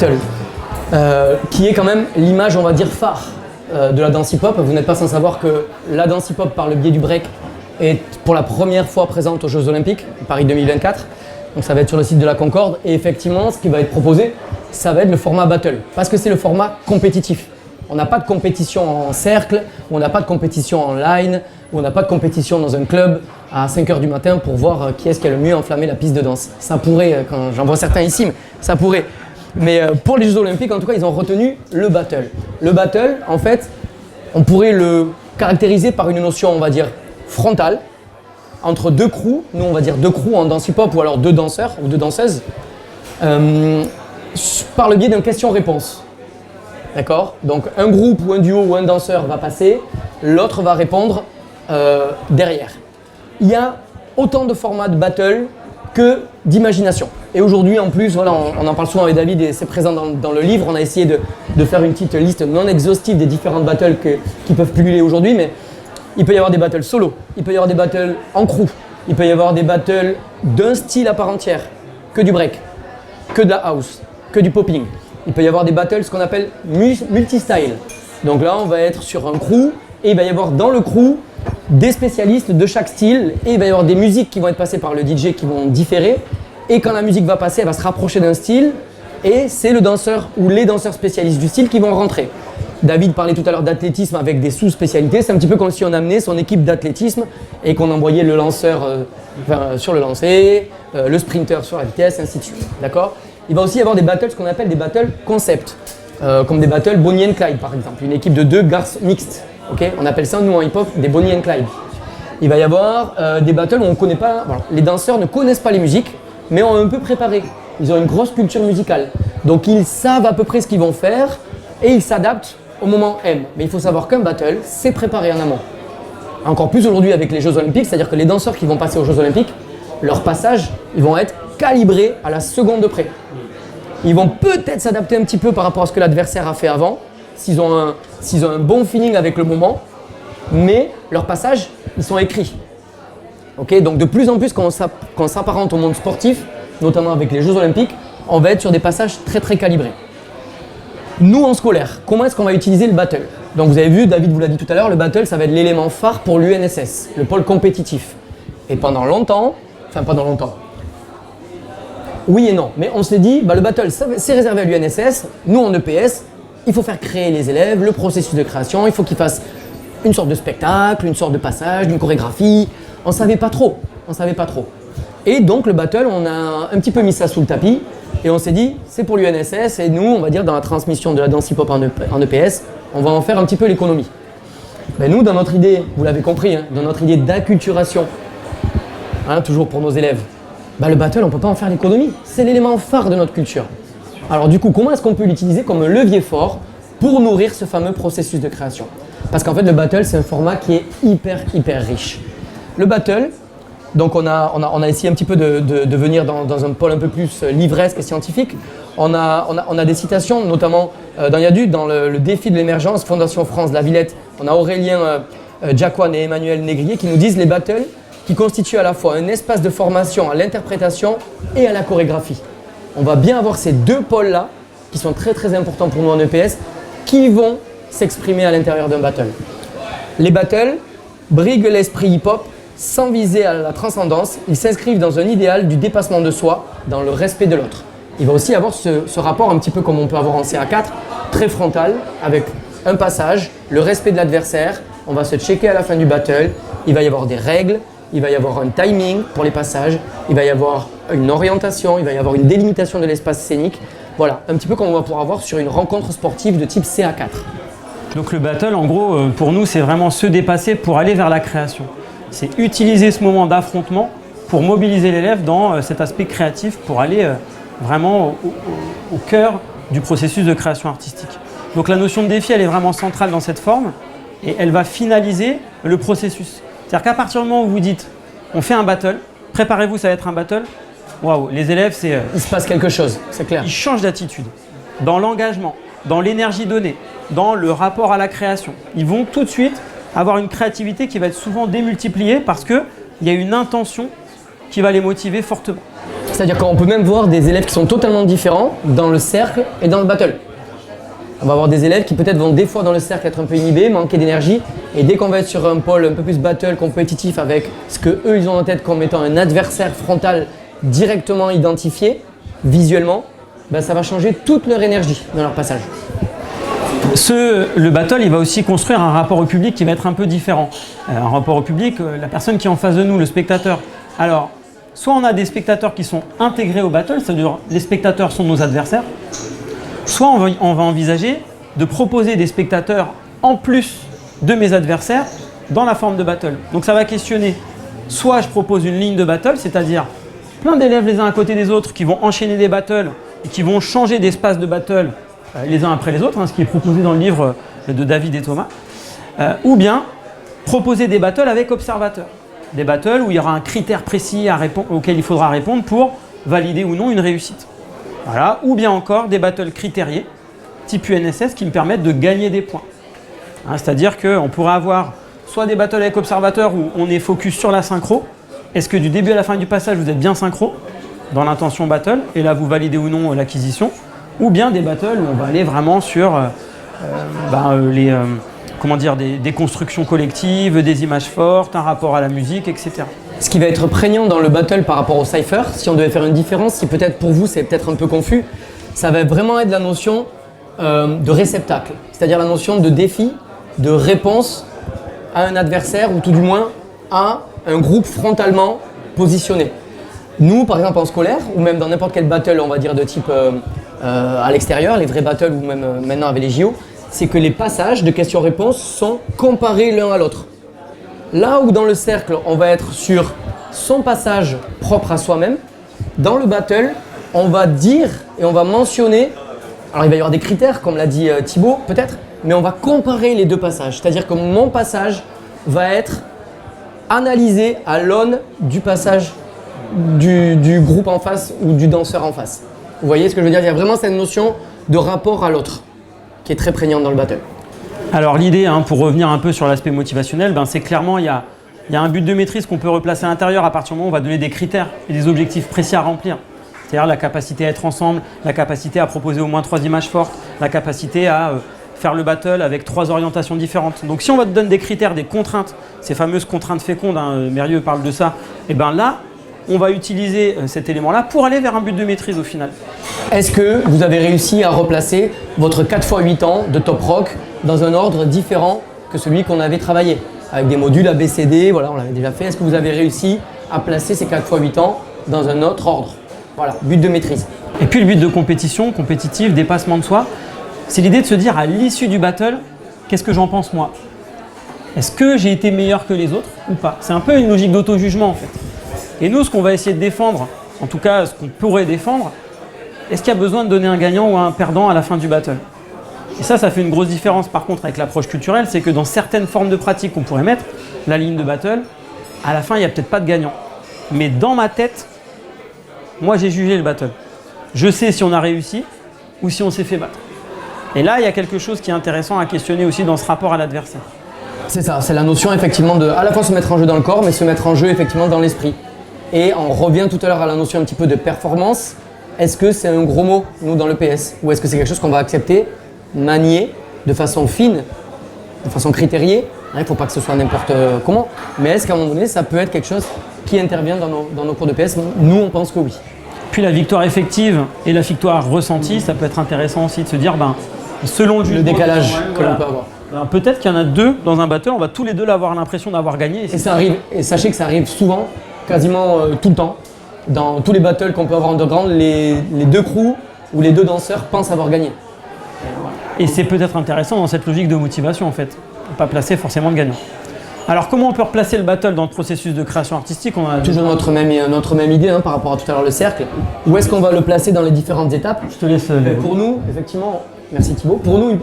battle, qui est quand même l'image, on va dire, phare de la danse hip-hop. Vous n'êtes pas sans savoir que la danse hip-hop, par le biais du break, est pour la première fois présente aux Jeux Olympiques, Paris 2024. Donc ça va être sur le site de la Concorde. Et effectivement, ce qui va être proposé, ça va être le format battle, parce que c'est le format compétitif. On n'a pas de compétition en cercle, on n'a pas de compétition en line, on n'a pas de compétition dans un club à 5 h du matin pour voir qui est-ce qui a le mieux enflammé la piste de danse. Ça pourrait, quand j'en vois certains ici, mais ça pourrait. Mais pour les Jeux Olympiques, en tout cas, ils ont retenu le battle. Le battle, en fait, on pourrait le caractériser par une notion, on va dire, frontale, entre deux crews. Nous, on va dire deux crews en danse hip-hop ou alors deux danseurs ou deux danseuses, par le biais d'une question-réponse. D'accord? Donc un groupe ou un duo ou un danseur va passer, l'autre va répondre derrière. Il y a autant de formats de battle que d'imagination. Et aujourd'hui, en plus, voilà, on en parle souvent avec David et c'est présent dans le livre. On a essayé de faire une petite liste non exhaustive des différentes battles qui peuvent puller aujourd'hui, mais il peut y avoir des battles solo, il peut y avoir des battles en crew, il peut y avoir des battles d'un style à part entière, que du break, que de la house, que du popping. Il peut y avoir des battles, ce qu'on appelle multi-style. Donc là, on va être sur un crew et il va y avoir dans le crew des spécialistes de chaque style et il va y avoir des musiques qui vont être passées par le DJ qui vont différer. Et quand la musique va passer, elle va se rapprocher d'un style et c'est le danseur ou les danseurs spécialistes du style qui vont rentrer. David parlait tout à l'heure d'athlétisme avec des sous-spécialités. C'est un petit peu comme si on amenait son équipe d'athlétisme et qu'on envoyait le lanceur sur le lancer, le sprinter sur la vitesse, ainsi de suite. D'accord ? Il va aussi y avoir des battles, ce qu'on appelle des battles concept, comme des battles Bonnie and Clyde par exemple, une équipe de deux garçons mixtes. Okay, on appelle ça, nous en hip-hop, des Bonnie and Clyde. Il va y avoir des battles où on connaît pas, voilà, les danseurs ne connaissent pas les musiques, mais ont un peu préparé. Ils ont une grosse culture musicale. Donc ils savent à peu près ce qu'ils vont faire et ils s'adaptent au moment M. Mais il faut savoir qu'un battle, c'est préparé en amont. Encore plus aujourd'hui avec les Jeux Olympiques, c'est-à-dire que les danseurs qui vont passer aux Jeux Olympiques, leur passage, ils vont être calibrés à la seconde de près. Ils vont peut-être s'adapter un petit peu par rapport à ce que l'adversaire a fait avant, s'ils ont un bon feeling avec le moment, mais leurs passages, ils sont écrits. Okay, donc de plus en plus, quand on s'apparente au monde sportif, notamment avec les Jeux Olympiques, on va être sur des passages très très calibrés. Nous, en scolaire, comment est-ce qu'on va utiliser le battle? Donc vous avez vu, David vous l'a dit tout à l'heure, le battle, ça va être l'élément phare pour l'UNSS, le pôle compétitif. Et pendant longtemps, oui et non, mais on s'est dit, le battle, c'est réservé à l'UNSS. Nous, en EPS, il faut faire créer les élèves, le processus de création, il faut qu'ils fassent une sorte de spectacle, une sorte de passage, d'une chorégraphie. On ne savait pas trop. Et donc, le battle, on a un petit peu mis ça sous le tapis et on s'est dit, c'est pour l'UNSS et nous, on va dire, dans la transmission de la danse hip-hop en EPS, on va en faire un petit peu l'économie. Nous, dans notre idée, vous l'avez compris, dans notre idée d'acculturation, toujours pour nos élèves, le battle, on ne peut pas en faire l'économie. C'est l'élément phare de notre culture. Alors du coup, comment est-ce qu'on peut l'utiliser comme un levier fort pour nourrir ce fameux processus de création? Parce qu'en fait, le battle, c'est un format qui est hyper riche. Le battle, donc on a essayé un petit peu de venir dans un pôle un peu plus livresque et scientifique. On a des citations, notamment dans Yadu, dans le défi de l'émergence, Fondation France, La Villette. On a Aurélien Diacoine et Emmanuel Négrier qui nous disent les battles qui constituent à la fois un espace de formation à l'interprétation et à la chorégraphie. On va bien avoir ces deux pôles-là, qui sont très très importants pour nous en EPS, qui vont s'exprimer à l'intérieur d'un battle. Les battles briguent l'esprit hip-hop sans viser à la transcendance. Ils s'inscrivent dans un idéal du dépassement de soi, dans le respect de l'autre. Il va aussi avoir ce rapport un petit peu comme on peut avoir en CA4, très frontal, avec un passage, le respect de l'adversaire. On va se checker à la fin du battle. Il va y avoir des règles. Il va y avoir un timing pour les passages, il va y avoir une orientation, il va y avoir une délimitation de l'espace scénique. Voilà, un petit peu comme on va pouvoir avoir sur une rencontre sportive de type CA4. Donc le battle, en gros, pour nous, c'est vraiment se dépasser pour aller vers la création. C'est utiliser ce moment d'affrontement pour mobiliser l'élève dans cet aspect créatif pour aller vraiment au cœur du processus de création artistique. Donc la notion de défi, elle est vraiment centrale dans cette forme et elle va finaliser le processus. C'est-à-dire qu'à partir du moment où vous dites on fait un battle, préparez-vous, ça va être un battle, waouh, les élèves, il se passe quelque chose, c'est clair. Ils changent d'attitude dans l'engagement, dans l'énergie donnée, dans le rapport à la création. Ils vont tout de suite avoir une créativité qui va être souvent démultipliée parce qu'il y a une intention qui va les motiver fortement. C'est-à-dire qu'on peut même voir des élèves qui sont totalement différents dans le cercle et dans le battle. On va avoir des élèves qui peut-être vont des fois dans le cercle être un peu inhibés, manquer d'énergie, et dès qu'on va être sur un pôle un peu plus battle, compétitif, avec ce qu'eux ils ont en tête comme étant un adversaire frontal directement identifié, visuellement, ben, ça va changer toute leur énergie dans leur passage. Le battle, il va aussi construire un rapport au public qui va être un peu différent. Un rapport au public, la personne qui est en face de nous, le spectateur. Alors, soit on a des spectateurs qui sont intégrés au battle, c'est-à-dire les spectateurs sont nos adversaires, soit on va envisager de proposer des spectateurs en plus de mes adversaires dans la forme de battle. Donc ça va questionner, soit je propose une ligne de battle, c'est-à-dire plein d'élèves les uns à côté des autres qui vont enchaîner des battles et qui vont changer d'espace de battle les uns après les autres, ce qui est proposé dans le livre de David et Thomas, ou bien proposer des battles avec observateurs. Des battles où il y aura un critère précis auquel il faudra répondre pour valider ou non une réussite. Voilà. Ou bien encore des battles critériés, type UNSS, qui me permettent de gagner des points. C'est-à-dire qu'on pourrait avoir soit des battles avec observateurs où on est focus sur la synchro. Est-ce que du début à la fin du passage, vous êtes bien synchro dans l'intention battle, et là vous validez ou non l'acquisition, ou bien des battles où on va aller vraiment sur des constructions collectives, des images fortes, un rapport à la musique, etc. Ce qui va être prégnant dans le battle par rapport au cypher, si on devait faire une différence, si peut-être pour vous c'est peut-être un peu confus, ça va vraiment être la notion de réceptacle, c'est-à-dire la notion de défi, de réponse à un adversaire, ou tout du moins à un groupe frontalement positionné. Nous, par exemple en scolaire, ou même dans n'importe quel battle, on va dire de type à l'extérieur, les vrais battles, ou même maintenant avec les JO, c'est que les passages de questions-réponses sont comparés l'un à l'autre. Là où dans le cercle, on va être sur son passage propre à soi-même, dans le battle, on va dire et on va mentionner, alors il va y avoir des critères, comme l'a dit Thibaut peut-être, mais on va comparer les deux passages. C'est-à-dire que mon passage va être analysé à l'aune du passage du groupe en face ou du danseur en face. Vous voyez ce que je veux dire? Il y a vraiment cette notion de rapport à l'autre qui est très prégnante dans le battle. Alors l'idée, pour revenir un peu sur l'aspect motivationnel, c'est clairement il y a un but de maîtrise qu'on peut replacer à l'intérieur à partir du moment où on va donner des critères et des objectifs précis à remplir. C'est-à-dire la capacité à être ensemble, la capacité à proposer au moins 3 images fortes, la capacité à faire le battle avec 3 orientations différentes. Donc si on va te donner des critères, des contraintes, ces fameuses contraintes fécondes, Mérieux parle de ça, et bien là, on va utiliser cet élément-là pour aller vers un but de maîtrise au final. Est-ce que vous avez réussi à replacer votre 4x8 ans de top rock dans un ordre différent que celui qu'on avait travaillé, avec des modules ABCD, voilà, on l'avait déjà fait. Est-ce que vous avez réussi à placer ces 4x8 ans dans un autre ordre? Voilà, but de maîtrise. Et puis le but de compétition, compétitif, dépassement de soi, c'est l'idée de se dire à l'issue du battle, qu'est-ce que j'en pense moi? Est-ce que j'ai été meilleur que les autres ou pas? C'est un peu une logique d'auto-jugement en fait. Et nous, ce qu'on va essayer de défendre, en tout cas ce qu'on pourrait défendre, est-ce qu'il y a besoin de donner un gagnant ou un perdant à la fin du battle? Et ça fait une grosse différence par contre avec l'approche culturelle, c'est que dans certaines formes de pratique qu'on pourrait mettre, la ligne de battle, à la fin il n'y a peut-être pas de gagnant. Mais dans ma tête, moi j'ai jugé le battle. Je sais si on a réussi ou si on s'est fait battre. Et là, il y a quelque chose qui est intéressant à questionner aussi dans ce rapport à l'adversaire. C'est ça, c'est la notion effectivement de à la fois se mettre en jeu dans le corps, mais se mettre en jeu effectivement dans l'esprit. Et on revient tout à l'heure à la notion un petit peu de performance. Est-ce que c'est un gros mot, nous, dans le PS? Ou est-ce que c'est quelque chose qu'on va accepter, manier de façon fine, de façon critériée? Il ne faut pas que ce soit n'importe comment. Mais est-ce qu'à un moment donné, ça peut être quelque chose qui intervient dans nos cours de PS? Nous, on pense que oui. Puis la victoire effective et la victoire ressentie, ça peut être intéressant aussi de se dire, selon le décalage que l'on peut avoir. Peut-être qu'il y en a deux dans un battle, on va tous les deux avoir l'impression d'avoir gagné. Et ça arrive, et sachez que ça arrive souvent, quasiment tout le temps. Dans tous les battles qu'on peut avoir en underground, les deux crews ou les deux danseurs pensent avoir gagné. Et c'est peut-être intéressant dans cette logique de motivation en fait, de ne pas placer forcément de gagnant. Alors comment on peut replacer le battle dans le processus de création artistique? On a toujours notre même idée par rapport à tout à l'heure le cercle. Où est-ce qu'on va le placer dans les différentes étapes? Je te laisse. Pour nous, effectivement, merci Thibaut, pour nous,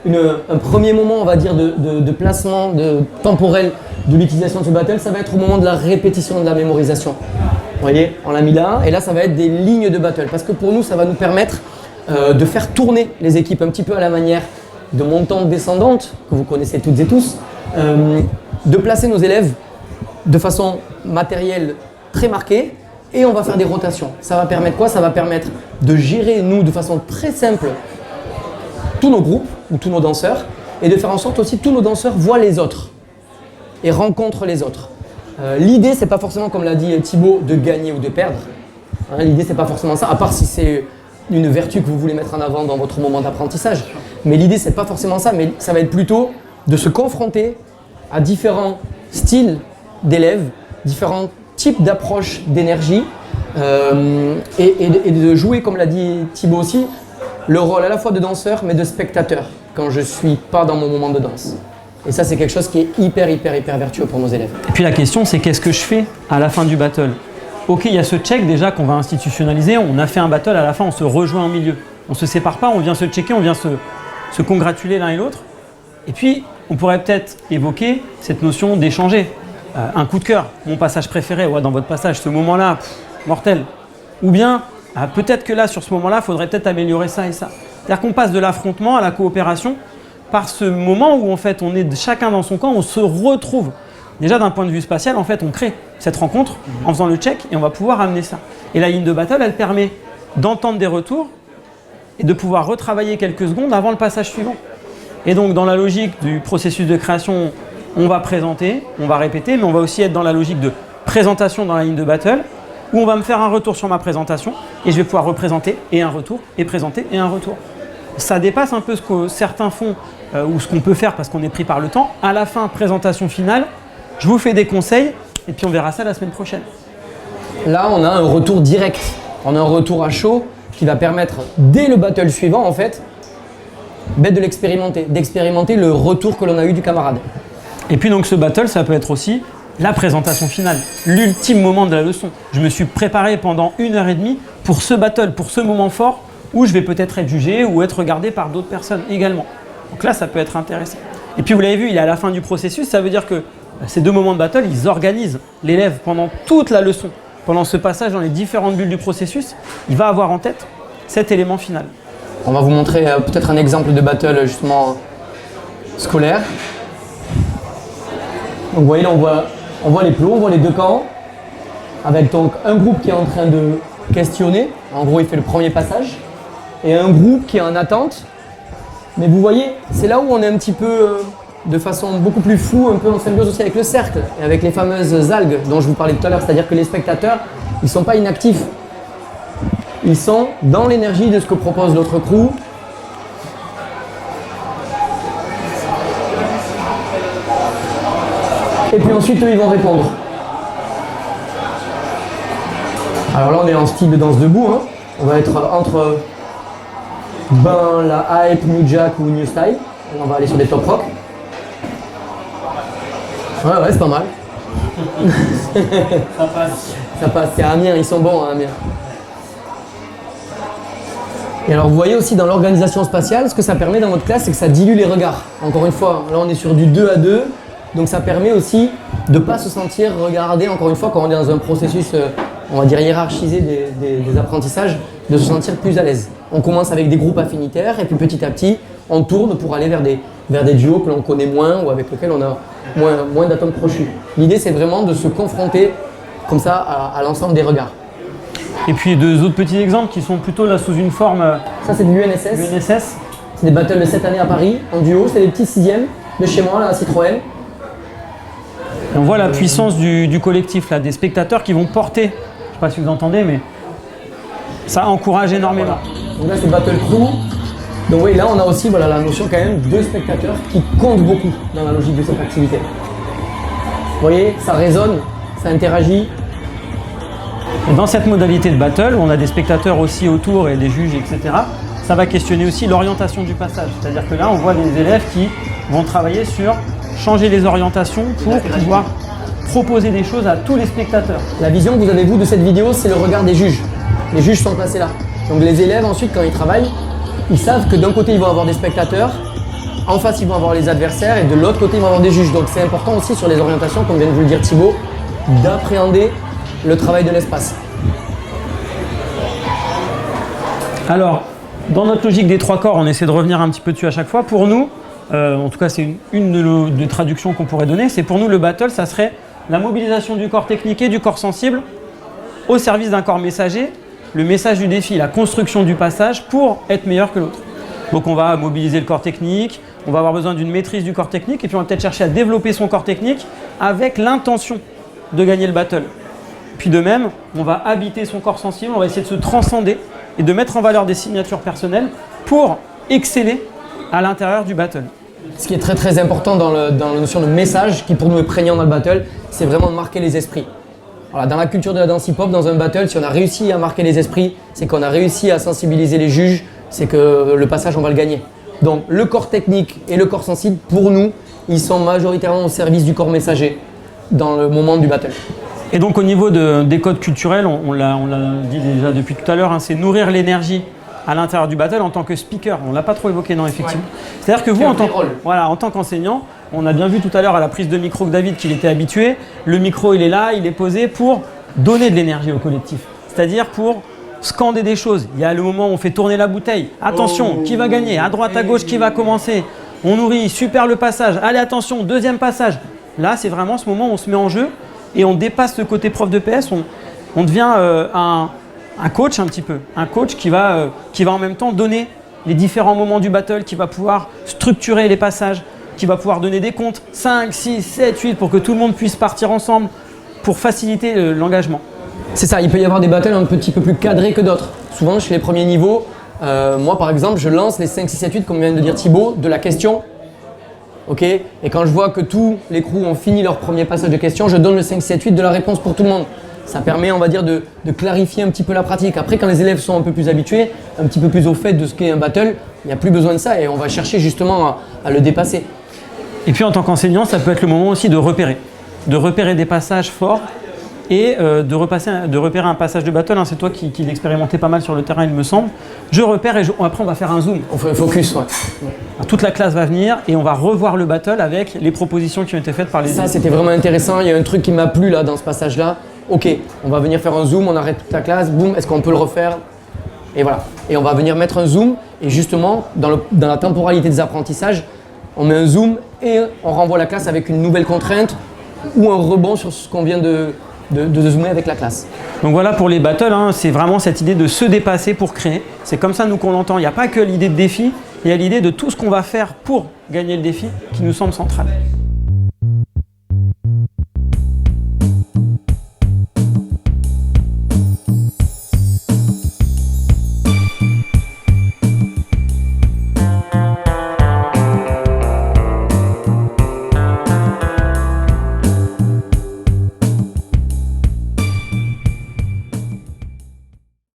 un premier moment, on va dire, de placement temporel de l'utilisation de ce battle, ça va être au moment de la répétition, de la mémorisation. Vous voyez, on l'a mis là, et là, ça va être des lignes de battle. Parce que pour nous, ça va nous permettre de faire tourner les équipes un petit peu à la manière de montante-descendante, que vous connaissez toutes et tous, de placer nos élèves de façon matérielle très marquée, et on va faire des rotations. Ça va permettre quoi? Ça va permettre de gérer, nous, de façon très simple, tous nos groupes ou tous nos danseurs, et de faire en sorte aussi que tous nos danseurs voient les autres et rencontrent les autres. L'idée, c'est pas forcément, comme l'a dit Thibaut, de gagner ou de perdre. Hein, l'idée, c'est pas forcément ça, à part si c'est une vertu que vous voulez mettre en avant dans votre moment d'apprentissage. Mais l'idée, c'est pas forcément ça, mais ça va être plutôt de se confronter à différents styles d'élèves, différents types d'approches d'énergie, et de jouer, comme l'a dit Thibaut aussi, le rôle à la fois de danseur, mais de spectateur, quand je suis pas dans mon moment de danse. Et ça, c'est quelque chose qui est hyper vertueux pour nos élèves. Et puis la question, c'est qu'est-ce que je fais à la fin du battle? Ok, il y a ce check déjà qu'on va institutionnaliser, on a fait un battle, à la fin on se rejoint au milieu. On ne se sépare pas, on vient se checker, on vient se congratuler l'un et l'autre. Et puis, on pourrait peut-être évoquer cette notion d'échanger. Un coup de cœur, mon passage préféré, ouais, dans votre passage, ce moment-là, mortel. Ou bien, peut-être que là, sur ce moment-là, il faudrait peut-être améliorer ça et ça. C'est-à-dire qu'on passe de l'affrontement à la coopération par ce moment où en fait, on est chacun dans son camp, on se retrouve. Déjà, d'un point de vue spatial, en fait, on crée cette rencontre en faisant le check et on va pouvoir amener ça. Et la ligne de battle, elle permet d'entendre des retours et de pouvoir retravailler quelques secondes avant le passage suivant. Et donc, dans la logique du processus de création, on va présenter, on va répéter, mais on va aussi être dans la logique de présentation dans la ligne de battle, où on va me faire un retour sur ma présentation, et je vais pouvoir représenter, et un retour, et présenter, et un retour. Ça dépasse un peu ce que certains font, ou ce qu'on peut faire parce qu'on est pris par le temps. À la fin, présentation finale, je vous fais des conseils, et puis on verra ça la semaine prochaine. Là, on a un retour direct, on a un retour à chaud, qui va permettre, dès le battle suivant, en fait, de l'expérimenter, d'expérimenter le retour que l'on a eu du camarade. Et puis donc ce battle, ça peut être aussi la présentation finale, l'ultime moment de la leçon. Je me suis préparé pendant 1h30 pour ce battle, pour ce moment fort, où je vais peut-être être jugé ou être regardé par d'autres personnes également. Donc là, ça peut être intéressant. Et puis vous l'avez vu, il est à la fin du processus, ça veut dire que ces deux moments de battle, ils organisent l'élève pendant toute la leçon. Pendant ce passage dans les différentes bulles du processus, il va avoir en tête cet élément final. On va vous montrer peut-être un exemple de battle justement scolaire. Donc vous voyez là, on voit les plots, on voit les deux camps, avec donc un groupe qui est en train de questionner, en gros il fait le premier passage, et un groupe qui est en attente. Mais vous voyez, c'est là où on est un petit peu de façon beaucoup plus floue, un peu en symbiose aussi avec le cercle, et avec les fameuses algues dont je vous parlais tout à l'heure, c'est-à-dire que les spectateurs, ils ne sont pas inactifs. Ils sont dans l'énergie de ce que propose l'autre crew. Et puis ensuite, eux, ils vont répondre. Alors là, on est en style de danse debout. Hein. On va être entre la hype, New Jack ou New Style. Et on va aller sur des top rock. Ouais, c'est pas mal. Ça passe. Ça passe, c'est Amiens, ils sont bons à Amiens. Et alors vous voyez aussi dans l'organisation spatiale, ce que ça permet dans votre classe, c'est que ça dilue les regards. Encore une fois, là on est sur du 2 à 2, donc ça permet aussi de ne pas se sentir regardé, encore une fois, quand on est dans un processus, on va dire hiérarchisé des apprentissages, de se sentir plus à l'aise. On commence avec des groupes affinitaires et puis petit à petit, on tourne pour aller vers des duos que l'on connaît moins ou avec lesquels on a moins d'atomes crochus. L'idée c'est vraiment de se confronter comme ça à l'ensemble des regards. Et puis deux autres petits exemples qui sont plutôt là sous une forme. Ça c'est de l'UNSS. C'est des battles de cette année à Paris, en duo, c'est des petits sixièmes de chez moi, là, à Citroën. Et on voit la puissance du collectif, là, des spectateurs qui vont porter, je ne sais pas si vous entendez, mais ça encourage énormément. Voilà. Donc là c'est Battle Crew. Donc oui, là on a aussi la notion quand même de spectateurs qui comptent beaucoup dans la logique de cette activité. Vous voyez, ça résonne, ça interagit. Et dans cette modalité de battle, où on a des spectateurs aussi autour et des juges, etc., ça va questionner aussi l'orientation du passage. C'est-à-dire que là, on voit des élèves qui vont travailler sur changer les orientations pour pouvoir proposer des choses à tous les spectateurs. La vision que vous avez, vous, de cette vidéo, c'est le regard des juges. Les juges sont placés là. Donc les élèves, ensuite, quand ils travaillent, ils savent que d'un côté, ils vont avoir des spectateurs, en face, ils vont avoir les adversaires, et de l'autre côté, ils vont avoir des juges. Donc c'est important aussi sur les orientations, comme vient de vous le dire Thibaut, d'appréhender le travail de l'espace. Alors, dans notre logique des trois corps, on essaie de revenir un petit peu dessus à chaque fois. Pour nous, en tout cas c'est une des traductions qu'on pourrait donner, c'est pour nous le battle, ça serait la mobilisation du corps technique et du corps sensible au service d'un corps messager, le message du défi, la construction du passage pour être meilleur que l'autre. Donc on va mobiliser le corps technique, on va avoir besoin d'une maîtrise du corps technique et puis on va peut-être chercher à développer son corps technique avec l'intention de gagner le battle. Puis de même, on va habiter son corps sensible, on va essayer de se transcender et de mettre en valeur des signatures personnelles pour exceller à l'intérieur du battle. Ce qui est très très important dans la notion de message, qui pour nous est prégnant dans le battle, c'est vraiment de marquer les esprits. Voilà, dans la culture de la danse hip-hop, dans un battle, si on a réussi à marquer les esprits, c'est qu'on a réussi à sensibiliser les juges, c'est que le passage, on va le gagner. Donc le corps technique et le corps sensible, pour nous, ils sont majoritairement au service du corps messager dans le moment du battle. Et donc au niveau des codes culturels, on l'a dit déjà depuis tout à l'heure, hein, c'est nourrir l'énergie à l'intérieur du battle en tant que speaker. On ne l'a pas trop évoqué, non, effectivement. Ouais. C'est-à-dire que vous, en tant qu'enseignant, on a bien vu tout à l'heure à la prise de micro que David qu'il était habitué. Le micro, il est là, il est posé pour donner de l'énergie au collectif. C'est-à-dire pour scander des choses. Il y a le moment où on fait tourner la bouteille. Attention, qui va gagner? À droite, à gauche, qui va commencer? On nourrit, super le passage. Allez, attention, deuxième passage. Là, c'est vraiment ce moment où on se met en jeu et on dépasse le côté prof de PS. On devient un coach un petit peu. Un coach qui va en même temps donner les différents moments du battle, qui va pouvoir structurer les passages, qui va pouvoir donner des comptes 5, 6, 7, 8 pour que tout le monde puisse partir ensemble pour faciliter l'engagement. C'est ça, il peut y avoir des battles un petit peu plus cadrés que d'autres. Souvent, chez les premiers niveaux, moi par exemple, je lance les 5, 6, 7, 8, comme vient de dire Thibaut, de la question. Okay, et quand je vois que tous les crews ont fini leur premier passage de questions, je donne le 5, 7, 8 de la réponse pour tout le monde. Ça permet, on va dire, de clarifier un petit peu la pratique. Après, quand les élèves sont un peu plus habitués, un petit peu plus au fait de ce qu'est un battle, il n'y a plus besoin de ça et on va chercher justement à le dépasser. Et puis en tant qu'enseignant, ça peut être le moment aussi de repérer des passages forts et de repérer un passage de battle. Hein, c'est toi qui l'expérimentais pas mal sur le terrain, il me semble. Je repère et après on va faire un zoom. On fait un focus, ouais. Toute la classe va venir et on va revoir le battle avec les propositions qui ont été faites par les élèves. Ça, c'était vraiment intéressant. Il y a un truc qui m'a plu là dans ce passage-là. Ok, on va venir faire un zoom, on arrête toute la classe, boum, est-ce qu'on peut le refaire? Et voilà. Et on va venir mettre un zoom et justement, dans la temporalité des apprentissages, on met un zoom et on renvoie la classe avec une nouvelle contrainte ou un rebond sur ce qu'on vient de zoomer avec la classe. Donc voilà pour les battles, hein, c'est vraiment cette idée de se dépasser pour créer. C'est comme ça nous qu'on l'entend. Il n'y a pas que l'idée de défi, il y a l'idée de tout ce qu'on va faire pour gagner le défi qui nous semble centrale.